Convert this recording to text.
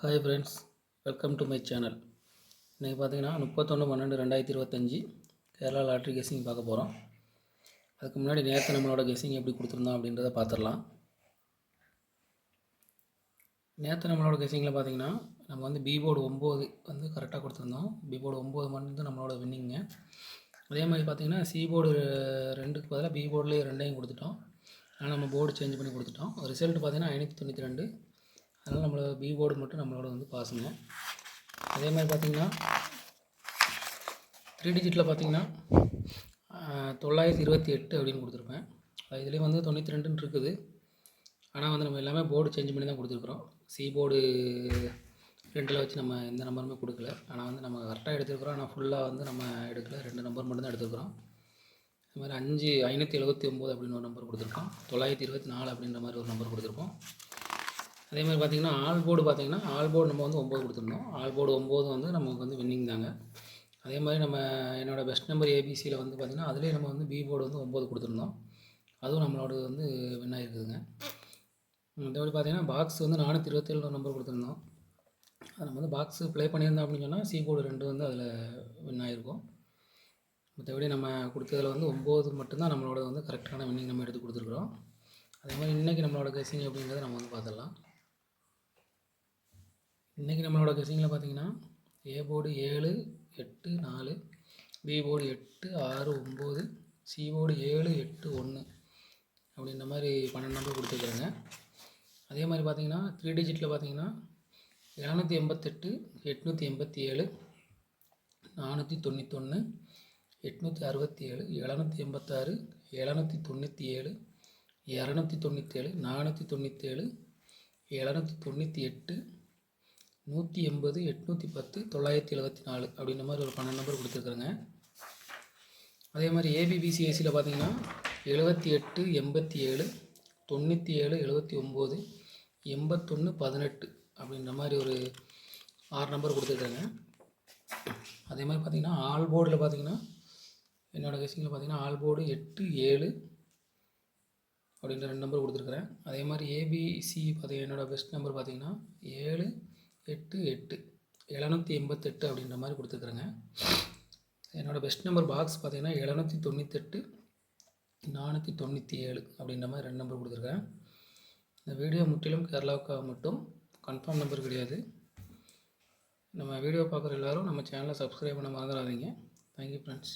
Hi friends, welcome to my channel. இன்றைக்கி பார்த்தீங்கன்னா 31/12/2025 Kerala lottery guessing பார்க்க போகிறோம். அதுக்கு முன்னாடி நேற்று நம்மளோட கெஸ்ஸிங் எப்படி கொடுத்துருந்தோம் அப்படின்றத பார்த்துடலாம். நேற்று நம்மளோட கெஸ்ஸிங்கில் பார்த்தீங்கன்னா நம்ம வந்து பி போர்டு 9 வந்து கரெக்டாக கொடுத்துருந்தோம். பி போர்டு 9 மட்டும் நம்மளோட வின்னிங்க. அதே மாதிரி பார்த்தீங்கன்னா சி போர்டு 2க்கு பதிலாக பி போர்டுலேயே 2ஐயும் கொடுத்துட்டோம். ஆனால் நம்ம போர்டு சேஞ்ச் பண்ணி கொடுத்துட்டோம். ரிசல்ட் பார்த்தீங்கன்னா 592. அதனால் நம்மளோட பி போர்டு மட்டும் நம்மளோட வந்து பாஸுங்க. அதே மாதிரி பார்த்திங்கன்னா 3 டிஜிட்டில் பார்த்திங்கன்னா 928 அப்படின்னு கொடுத்துருப்பேன். இதுலேயும் வந்து 92 இருக்குது. ஆனால் வந்து நம்ம எல்லாமே போர்டு சேஞ்ச் பண்ணி தான் கொடுத்துருக்குறோம். சி போர்டு 2ல் வச்சு நம்ம எந்த நம்பருமே கொடுக்கல. ஆனால் வந்து நம்ம கரெக்டாக எடுத்துருக்குறோம். ஆனால் ஃபுல்லாக வந்து நம்ம எடுக்கல. 2 நம்பர் மட்டும் தான் எடுத்துருக்குறோம். இது மாதிரி 579 அப்படின்னு ஒரு நம்பர் கொடுத்துருக்கோம். 924 அப்படின்ற மாதிரி ஒரு நம்பர் கொடுத்துருக்கோம். அதே மாதிரி பார்த்திங்கன்னா ஆல் போர்டு நம்ம வந்து 9 கொடுத்துருந்தோம். ஆல் போர்டு 9 வந்து நமக்கு வந்து வின்னிங் தாங்க. அதே மாதிரி நம்ம என்னோடய பெஸ்ட் நம்பர் ஏபிசியில் வந்து பார்த்திங்கன்னா அதிலே நம்ம வந்து பி போர்டு வந்து 9 கொடுத்துருந்தோம். அதுவும் நம்மளோட வந்து வின் ஆகிருக்குதுங்க. மற்றபடி பார்த்திங்கன்னா பாக்ஸ் வந்து 427 நம்பர் கொடுத்துருந்தோம். அது நம்ம வந்து பாக்ஸு ப்ளே பண்ணியிருந்தோம் அப்படின்னு சொன்னால் சி போர்டு 2 வந்து அதில் வின் ஆகிருக்கும். மற்றபடி நம்ம கொடுத்ததில் வந்து 9 மட்டும்தான் நம்மளோட வந்து கரெக்டான வின்னிங் நம்ம எடுத்து கொடுத்துருக்குறோம். அதே மாதிரி இன்றைக்கி நம்மளோட கெஸ்ஸிங் அப்படிங்கிறத நம்ம வந்து பார்த்துடலாம். இன்றைக்கி நம்மளோட கெஸ்ஸிங்கில் பார்த்திங்கன்னா A board 7 8 4, B board 8 6 9, C board 7 8 1 அப்படின்ற மாதிரி 12 நம்பர் கொடுத்துருக்குறேங்க. அதே மாதிரி பார்த்திங்கன்னா 3 டிஜிட்டில் பார்த்திங்கன்னா 788 887 491 867 786 797 297 497 798 180 810 974 அப்படின்ற மாதிரி ஒரு 12 நம்பர் கொடுத்துருக்குறேங்க. அதே மாதிரி ஏபிபிசிஐசியில் பார்த்தீங்கன்னா 78 87 97 79 81 18 அப்படின்ற மாதிரி ஒரு 6 நம்பர் கொடுத்துருக்குறேங்க. அதே மாதிரி பார்த்திங்கன்னா ஆல் போர்டில் பார்த்திங்கன்னா என்னோடய கெஸ்ஸிங்கில் பார்த்திங்கன்னா ஆல் போர்டு 8 7 அப்படின்ற 2 நம்பர் கொடுத்துருக்குறேன். அதே மாதிரி ஏபிசி பார்த்திங்கன்னா என்னோடய பெஸ்ட் நம்பர் பார்த்திங்கன்னா 7 8 8 788 அப்படின்ற மாதிரி கொடுத்துருக்குறேங்க. என்னோடய பெஸ்ட் நம்பர் பாக்ஸ் பார்த்திங்கன்னா 798 497 அப்படின்ற மாதிரி 2 நம்பர் கொடுத்துருக்கேன். இந்த வீடியோ முற்றிலும் கேரளாவுக்காக மட்டும், கன்ஃபார்ம் நம்பர் கிடையாது. நம்ம வீடியோ பார்க்குற எல்லோரும் நம்ம சேனலை சப்ஸ்கிரைப் பண்ண மறந்துடாதீங்க. Thank you friends.